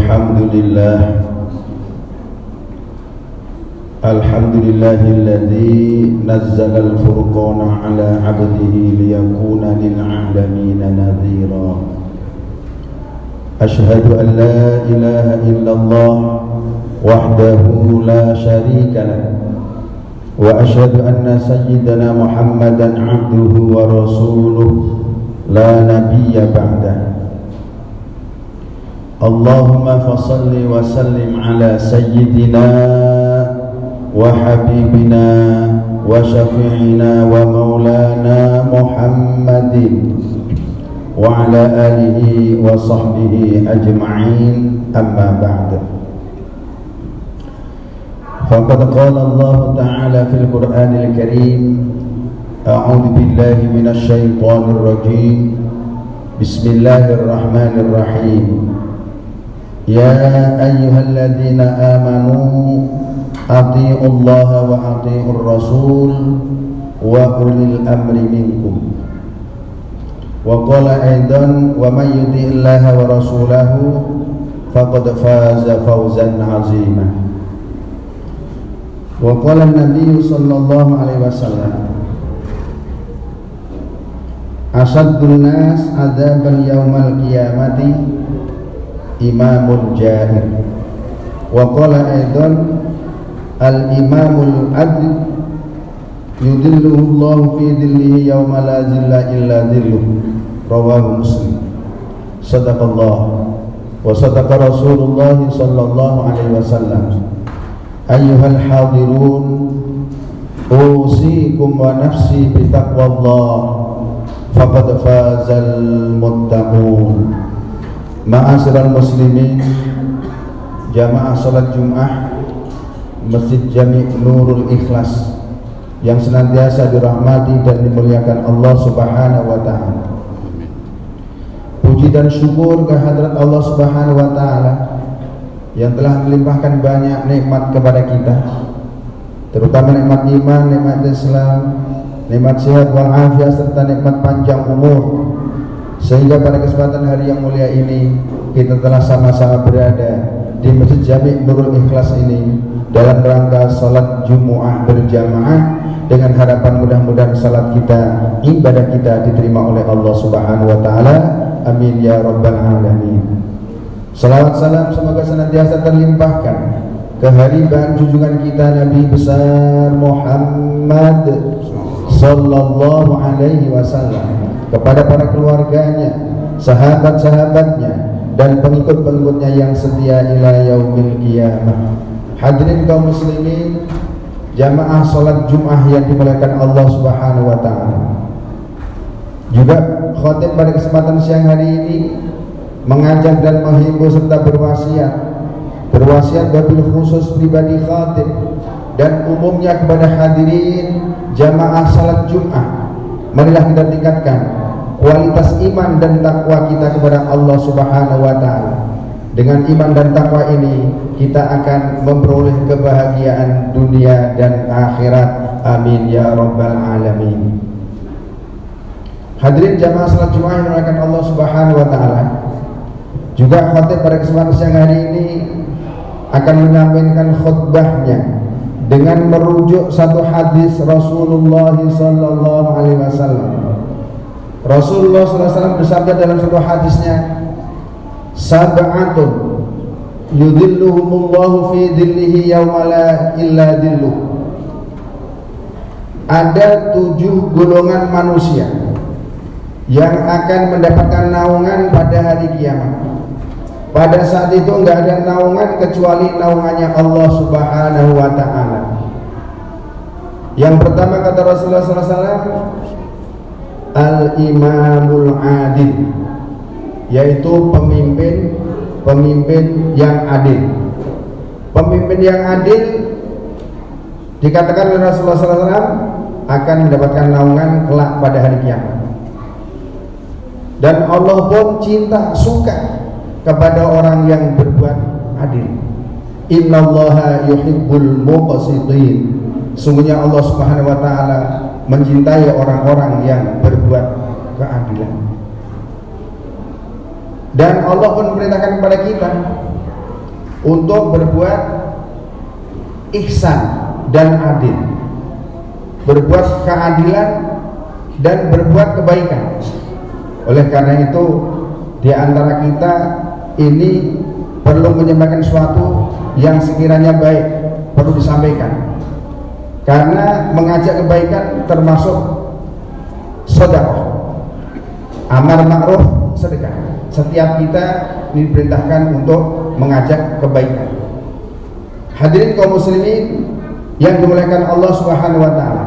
Alhamdulillahilladzi nazzala al-furqana ala 'abdihi liyakuna lil'alamin nadhira. Ashhadu an la ilaha illallah wahdahu la syarika lah wa ashhadu anna sayyidana Muhammadan 'abduhu wa rasuluh la nabiyya ba'dah. Allahumma fasalli wa sallim ala sayyidina wa habibina wa syafi'ina wa maulana Muhammadin wa ala alihi wa sahbihi ajma'in, amma ba'd. Faqad qala Allah ta'ala fil Qur'anil Karim, a'udzu billahi minasy syaithanir rajim. Bismillahirrahmanirrahim. Ya ayyuhalladzina amanu atii'u Allah wa atii'ur rasul wa ulil amri minkum. Wa qala aidan wa may yuti'illaha wa rasulahu faqad faza fawzan 'azima. Wa qala an-nabiy sallallahu alaihi wasallam, asaddun nas 'adzaban yaumal qiyamati imamul jahil. Wa qala aidan al-imamul adl yudilluhu Allah fi dhillihi yawma la zilla illa dhilluh. Rawahu Muslim. Sadaqallah wa sadaqa Rasulullah sallallahu alaihi wasallam. Ayyuhal hadirun, usikum wa nafsi bi taqwallah faqad fazal muttaqun. Ma'asyiral muslimin, jamaah salat Jumat Masjid Jami' Nurul Ikhlas yang senantiasa dirahmati dan dimuliakan Allah Subhanahu wa taala. Puji dan syukur kehadirat Allah Subhanahu wa taala yang telah melimpahkan banyak nikmat kepada kita, terutama nikmat iman, nikmat Islam, nikmat sehat wal afiat serta nikmat panjang umur, sehingga pada kesempatan hari yang mulia ini kita telah sama-sama berada di Masjid Jami' Nurul Ikhlas ini dalam rangka salat Jumu'ah berjamaah, dengan harapan mudah-mudahan salat kita, ibadah kita diterima oleh Allah Subhanahu wa taala. Amin ya rabbal alamin. Salawat salam semoga senantiasa terlimpahkan ke hariban junjungan kita Nabi besar Muhammad sallallahu alaihi wasallam, kepada para keluarganya, sahabat-sahabatnya dan pengikut-pengikutnya yang setia ila yaumil qiyamah. Hadirin kaum muslimin, jamaah salat Jumat yang dimuliakan Allah Subhanahu wa taala. Juga khatib pada kesempatan siang hari ini mengajak dan menghimbau serta berwasiat wabil khusus pribadi khatib dan umumnya kepada hadirin jamaah salat Jumat, marilah kita tingkatkan kualitas iman dan takwa kita kepada Allah Subhanahu wa taala. Dengan iman dan takwa ini kita akan memperoleh kebahagiaan dunia dan akhirat. Amin ya rabbal alamin. Hadirin jamaah salat Jumat yang dimuliakan Allah Subhanahu wa taala, juga khatib pada kesempatan siang hari ini akan menyampaikan khutbahnya dengan merujuk satu hadis Rasulullah sallallahu alaihi wasallam. Rasulullah sallallahu alaihi wasallam bersabda dalam satu hadisnya, sab'atun yudhilluhumullahu fi dhillihi yawma la illa dhilluh. Ada 7 golongan manusia yang akan mendapatkan naungan pada hari kiamat. Pada saat itu enggak ada naungan kecuali naungannya Allah Subhanahu wa taala. Yang pertama kata Rasulullah sallallahu alaihi wasallam, al-imamul adil, yaitu pemimpin yang adil. Pemimpin yang adil dikatakan oleh Rasulullah SAW akan mendapatkan naungan kelak pada hari kiamat. Dan Allah pun cinta, suka kepada orang yang berbuat adil. Innallaha yuhibbul muqsitin. Sungguhnya Allah Subhanahu wa taala mencintai orang-orang yang berbuat keadilan. Dan Allah pun memerintahkan kepada kita untuk berbuat ihsan dan adil, berbuat keadilan dan berbuat kebaikan. Oleh karena itu, di antara kita ini perlu menyampaikan sesuatu yang sekiranya baik, perlu disampaikan. Karena mengajak kebaikan termasuk sedekah, amar ma'ruf, sedekah. Setiap kita diperintahkan untuk mengajak kebaikan. Hadirin kaum muslimin yang dimuliakan Allah Subhanahu wa taala,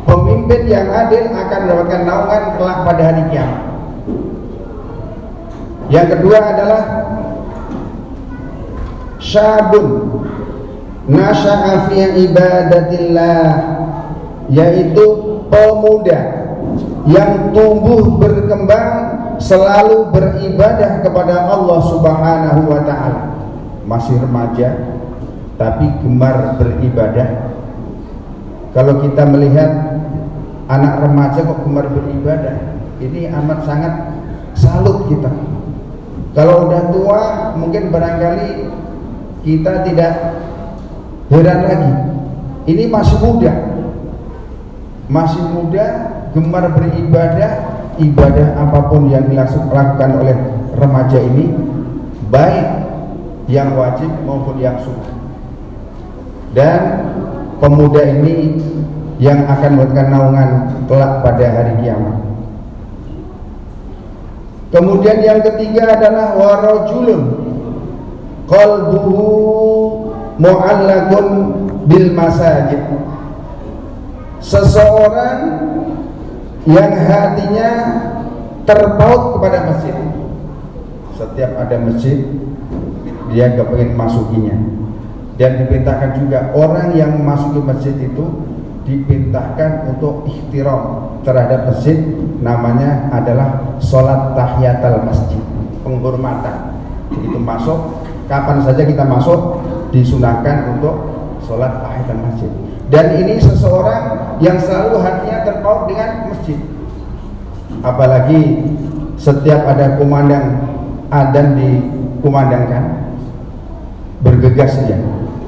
pemimpin yang adil akan mendapatkan naungan kelak pada hari kiamat. Yang kedua adalah syabun nasha'a fi ibadatillah, yaitu pemuda yang tumbuh berkembang selalu beribadah kepada Allah Subhanahu wa taala. Masih remaja tapi gemar beribadah. Kalau kita melihat anak remaja kok gemar beribadah, ini amat sangat salut kita. Kalau udah tua mungkin barangkali kita tidak heran lagi. Ini masih muda, gemar beribadah. Ibadah apapun yang dilakukan oleh remaja ini, baik yang wajib maupun yang sunnah. Dan pemuda ini yang akan mendapatkan naungan kelak pada hari kiamat. Kemudian yang ketiga adalah warajulun qalbuhu mu'allaqun bil masajid, seseorang yang hatinya terpaut kepada masjid. Setiap ada masjid dia kepingin masukinya. Dan diperintahkan juga orang yang memasuki masjid itu diperintahkan untuk ihtiram terhadap masjid, namanya adalah sholat tahiyatul masjid, penghormatan. Begitu masuk, kapan saja kita masuk disunahkan untuk sholat tahiyatul masjid. Dan ini seseorang yang selalu hatinya terpaut dengan masjid. Apalagi setiap ada kumandang adzan dikumandangkan, bergegas saja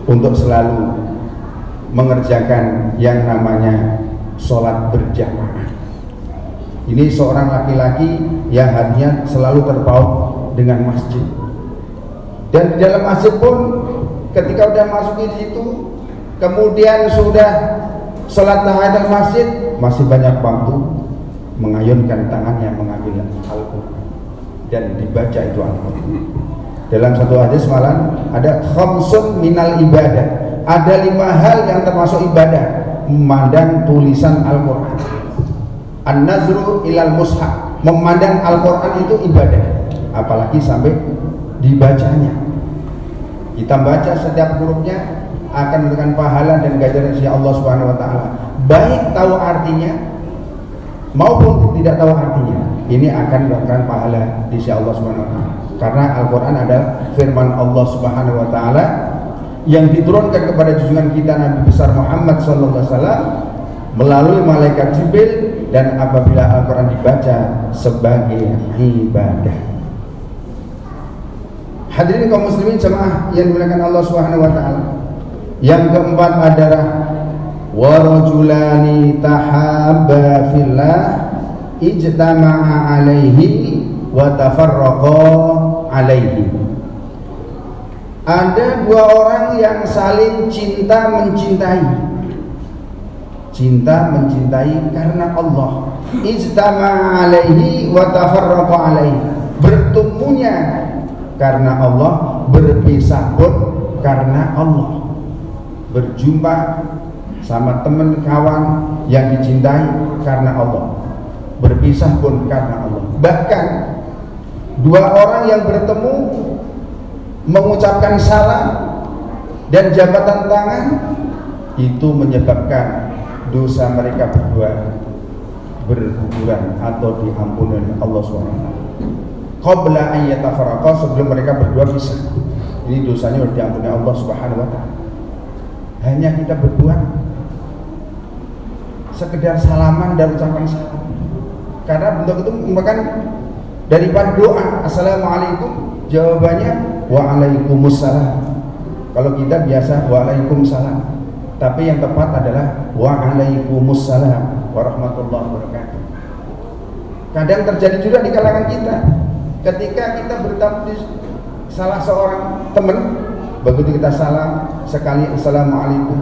untuk selalu mengerjakan yang namanya sholat berjamaah. Ini seorang laki-laki yang hatinya selalu terpaut dengan masjid. Dan di dalam masjid pun ketika sudah masuk di situ, kemudian sudah sholat tahiyatul masjid, masih banyak waktu mengayunkan tangannya mengambil Al-Quran dan dibaca itu Al-Quran. Dalam satu hadis malam ada khamsun minal ibadah, ada 5 hal yang termasuk ibadah: memandang tulisan Al-Quran, an-nazru ilal mushaf, memandang Al-Quran itu ibadah, apalagi sampai dibacanya. Kita baca setiap hurufnya akan memberikan pahala dan ganjaran dari Allah Subhanahu wa taala, baik tahu artinya maupun tidak tahu artinya. Ini akan mendapatkan pahala di sisi Allah Subhanahu wa taala. Karena Al-Quran adalah firman Allah Subhanahu wa taala yang diturunkan kepada junjungan kita Nabi besar Muhammad sallallahu alaihi wasallam melalui malaikat Jibril, dan apabila Al-Quran dibaca sebagai ibadah. Hadirin kaum muslimin jemaah yang dimuliakan Allah Subhanahu wa taala. Yang keempat adalah warajulani tahabba fillah ijtama'a alaihi wa tafarraqa alaihi. Ada 2 orang yang saling cinta mencintai karena Allah. Ijtama'a alaihi wa tafarraqa alaihi, bertemunya karena Allah, berpisah pun karena Allah. Berjumpa sama teman kawan yang dicintai karena Allah, berpisah pun karena Allah. Bahkan 2 orang yang bertemu mengucapkan salam dan jabatan tangan itu menyebabkan dosa mereka berdua berguguran atau diampuni oleh Allah SWT. Qabla an yatafarraqa, sebelum mereka berdua pisah, ini dosanya sudah diampuni Allah Subhanahu wa taala. Hanya kita berdua sekedar salaman dan ucapan salam, karena bentuk itu merupakan daripada doa. Assalamualaikum, jawabannya waalaikumsalam. Kalau kita biasa waalaikumsalam, tapi yang tepat adalah waalaikumsalam warahmatullahi wabarakatuh. Kadang terjadi juga di kalangan kita, ketika kita bertemu di salah seorang teman, begitu kita salam sekali assalamualaikum,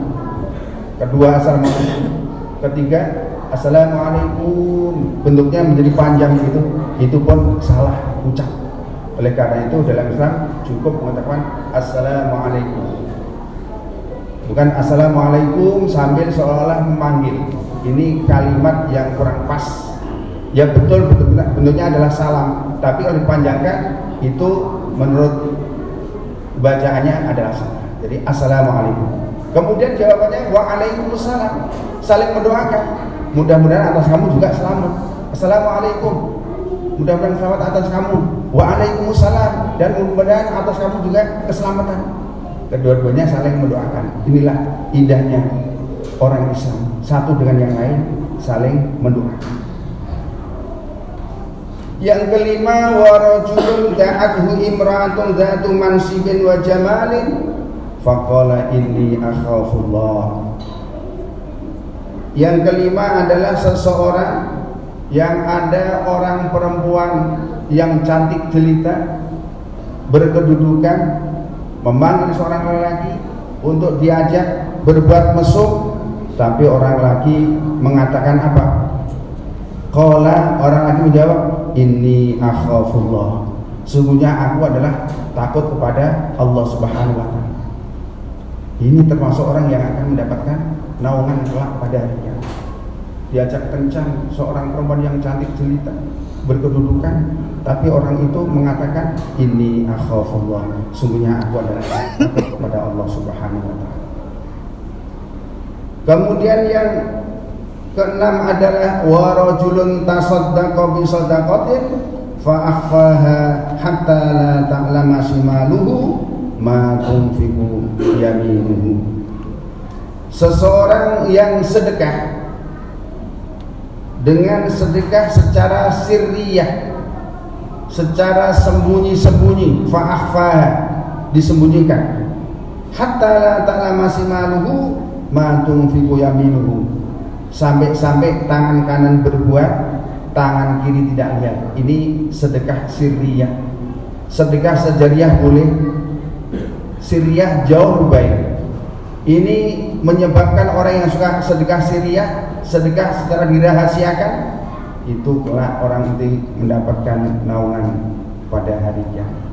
kedua assalamualaikum, ketiga assalamualaikum, bentuknya menjadi panjang gitu, itu pun salah ucap. Oleh karena itu dalam Islam cukup mengatakan assalamualaikum, bukan assalamualaikum sambil seolah-olah memanggil. Ini kalimat yang kurang pas. Ya betul, bentuknya adalah salam, tapi kalau dipanjangkan itu menurut bacaannya adalah salah. Jadi assalamualaikum. Kemudian jawabannya waalaikumsalam, saling mendoakan. Mudah-mudahan atas kamu juga selamat. Assalamualaikum, mudah-mudahan selamat atas kamu. Waalaikumsalam, dan mudah-mudahan atas kamu juga keselamatan. Kedua-duanya saling mendoakan. Inilah indahnya orang Islam, satu dengan yang lain saling mendoakan. Yang kelima, wa rajulun da'athu imra'atun dzatu mansibin wa jamalin faqala inni akhafullah. Yang kelima adalah seseorang yang ada orang perempuan yang cantik jelita berkedudukan memanggil seorang lelaki untuk diajak berbuat mesum, tapi orang laki mengatakan apa? Qala, orang laki menjawab, inni akhafullah, sungguhnya aku adalah takut kepada Allah Subhanahu wa taala. Ini termasuk orang yang akan mendapatkan naungan kelak pada hari kiamat. Diajak kencan seorang perempuan yang cantik jelita berkedudukan, tapi orang itu mengatakan inni akhafullah, sungguhnya aku adalah takut kepada Allah Subhanahu wa taala. Kemudian yang keenam adalah wa rajulun tasaddaqa bi shadaqatin fa akhfaha hatta la ta'lama shimaluhu ma tunfiqu yaminuhu. Seseorang yang sedekah dengan sedekah secara sirriyah, secara sembunyi-sembunyi, fa akhfaha, disembunyikan, hatta la ta'lama shimaluhu ma tunfiqu yaminuhu, sampai-sampai tangan kanan berbuat, tangan kiri tidak lihat. Ini sedekah sirriyah. Sedekah sejariyah boleh, sirriyah jauh lebih baik. Ini menyebabkan orang yang suka sedekah sirriyah, sedekah secara dirahasiakan, itu kelak orang itu mendapatkan naungan pada hari kiamat.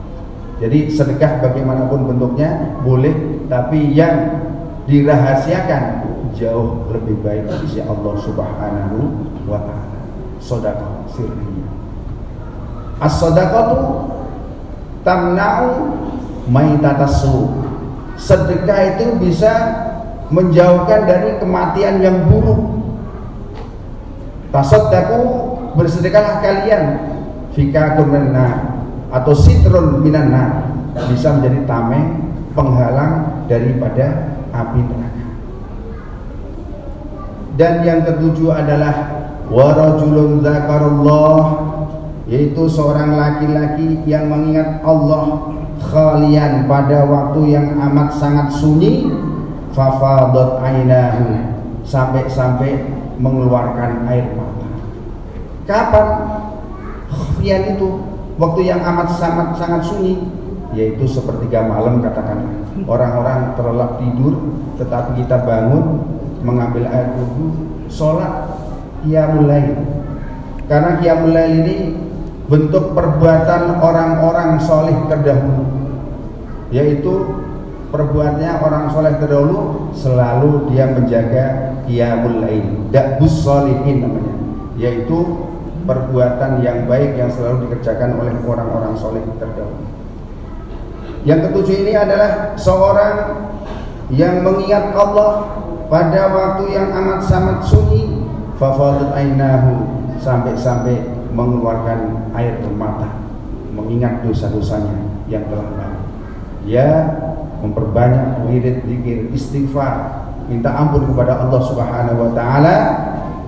Jadi sedekah bagaimanapun bentuknya boleh, tapi yang dirahasiakan jauh lebih baik di sisi Allah Subhanahu wa taala. Sedekah sirriyah. As-shadaqatu tamna'u maitatassu. Sedekah itu bisa menjauhkan dari kematian yang buruk. Tasaddaqu, bersedekahlah kalian, fikakum minan, atau sitrun minan nar, bisa menjadi tameng, penghalang daripada api neraka. Dan yang ketujuh adalah wa rajulun dzakarallah, yaitu seorang laki-laki yang mengingat Allah khalian, pada waktu yang amat sangat sunyi, fafadat ainahu, sampai-sampai mengeluarkan air mata. Kapan khalian itu? Waktu yang amat sangat sunyi, yaitu sepertiga malam katakanlah. Orang-orang terlelap tidur, tetapi kita bangun, mengambil air wudu, sholat qiyamul lail. Karena qiyamul lail ini bentuk perbuatan orang-orang soleh terdahulu, yaitu perbuatannya orang soleh terdahulu selalu dia menjaga qiyamul lail, da'bus sholihin namanya, yaitu perbuatan yang baik yang selalu dikerjakan oleh orang-orang soleh terdahulu. Yang ketujuh ini adalah seorang yang mengingat Allah pada waktu yang amat sangat sunyi, fafadat ainahu, sampai-sampai mengeluarkan air mata, mengingat dosa-dosanya yang telah lalu. Dia memperbanyak wirid, zikir, istighfar, minta ampun kepada Allah Subhanahu wa taala,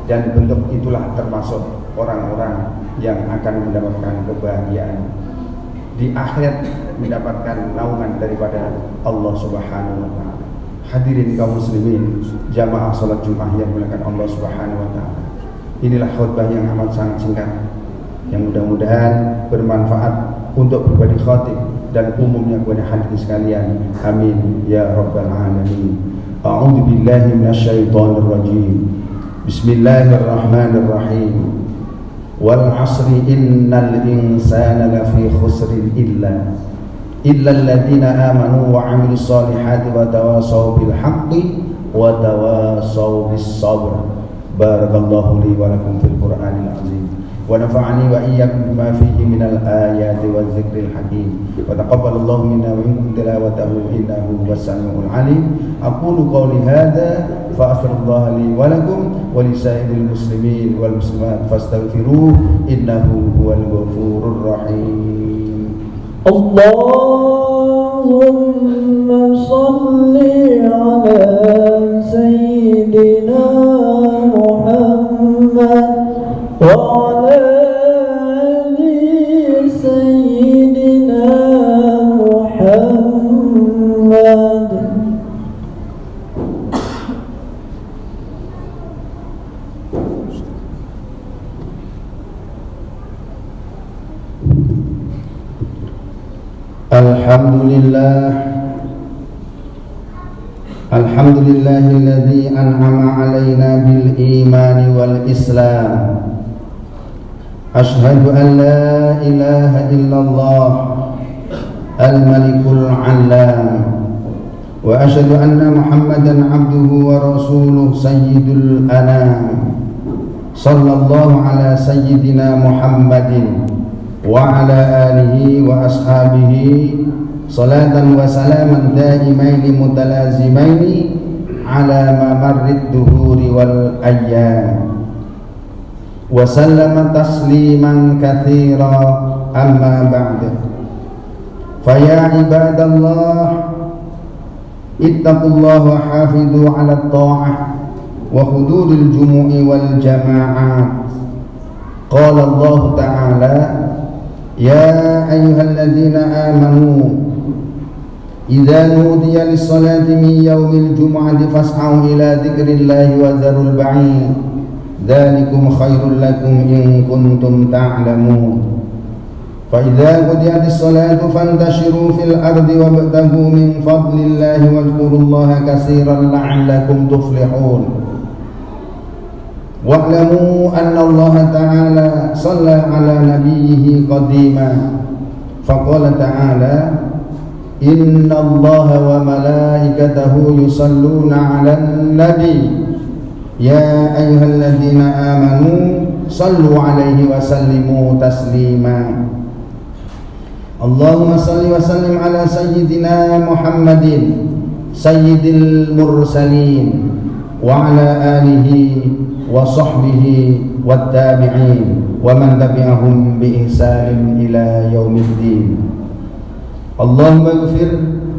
dan bentuk itulah termasuk orang-orang yang akan mendapatkan kebahagiaan di akhirat mendapatkan naungan daripada Allah Subhanahu wa taala. Hadirin kaum muslimin, jamaah salat Jumat yang dimuliakan Allah Subhanahu wa taala. Inilah khutbah yang amat sangat singkat, yang mudah-mudahan bermanfaat untuk pribadi khatib dan umumnya kepada hadirin sekalian. Amin ya rabbal alamin. A'udzu billahi minasyaitonir rajim. Bismillahirrahmanirrahim. Wal 'asri innal insana lafi khusrin illa alladziina aamanu wa 'amilus shalihati wa tawassaw bil haqqi wa tawassaw bis sabr. Barakallahu li wa lakum fil Qur'anil 'azim. ونفعني وإياكم بما فيه من الآيات والذكر الحكيم وتقبل الله منا ومنكم تلاوته إنه هو السميع العليم. أقول قولي هذا فأستغفر الله لي ولكم ولسائر المسلمين والمسلمات فاستغفروه إنه هو الغفور الرحيم. اللهم صل على سيدنا محمد وعلى آل سيدنا محمد. Alhamdulillahilladzi an'ama alaina bil imani wal islam. Ashhadu an la ilaha illallah al-malikul 'allam wa ashhadu anna Muhammadan 'abduhu wa rasuluhu sayyidul anam. Sallallahu ala sayyidina Muhammadin wa ala alihi wa ashabihi salatan wa salaman daimaini mutalazimaini ala mamarrid duhuri wal ayyam wa sallama tasliman katsira amma ba'd. Fa ya ibadallah ittaqullaha wa hafidhu 'ala at-tha'ah wa hududil jumu'i wal jama'at. Qala Allah ta'ala ya ayyuhalladzina amanu idza nudiya lis-salati min yaumil jumu'ati fas'au ila dzikrillahi wa dzarul ba'id dzalikum khairul lakum in kuntum ta'lamun. Fa idza qudiyatis salatu fantashiru fil ardi wabtaghu min fadlillahi wadhkurullaha katsiran la'allakum tuflihun. Wa'lamu anna Allah ta'ala shalla 'ala nabiyhi qadima faqala ta'ala inna Allah wa malaikatahu yusalluna 'alan nabi ya ayyuhalladzina amanu sallu 'alaihi wa sallimu taslima. Allahumma salli wa sallim ala sayyidina Muhammadin sayyidil mursalin wa ala alihi wa sahbihi wat tabi'in wa man tabi'ahum bi ihsanin ila yaumiddin. Allahumma ighfir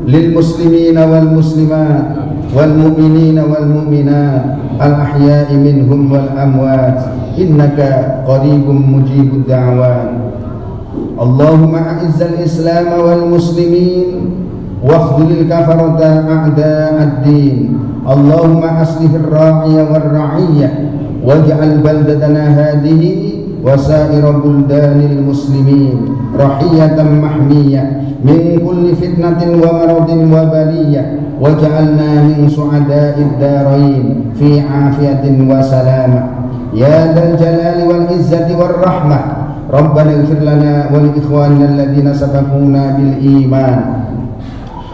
lil muslimina wal muslimat wal mu'minina wal mu'minat al ahya'i minhum wal amwat innaka qaribun mujibud da'wat. Allahumma a'izzal islam wal muslimin wakhdhulil kafarata a'da'ad din. Allahumma aslihir ra'iya wal ra'iyyah waj'al baldatana hadhihi wa sa'ira buldanil muslimin rahiyatan mahmiyah min kulli fitnatin wa maradin wa baliyah waj'alna min su'ada'id darain fi afiyatin wa salamah ya dzal jalali wal izzati war rahmah. Rabbana ighfir lana wa li ikhwanina alladhina sabaquna bil iman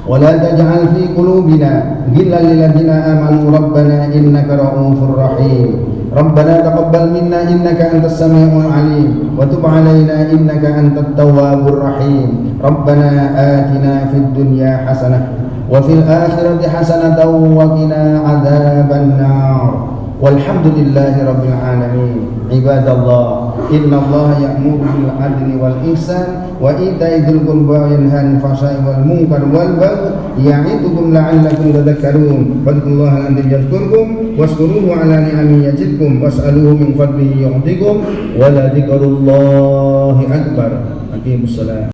wa la taj'al fi qulubina ghillan lil ladzina amanu rabbana innaka ra'ufur rahim. Rabbana taqabbal minna innaka antas samiul alim wa tub 'alaina innaka antat tawwabur rahim. Rabbana atina fid dunya hasanah wa fil akhirati hasanatan wa qina adzaban nar. Walhamdulillahi rabbil alamin. Ibadallah innallaha ya'muru bil 'adli wal ihsan wa ita'i dzil qurba wa yanha 'anil fahsya'i wal munkar wal baghi ya'idukum la'allakum tadhakkarun. Fadhkurullaha alladzi yadhkurukum washkuruhu 'ala ni'amihi yazidkum was'aluhu min fadlihi yu'tikum wa la dzikrullahi akbar. Aqimussalam.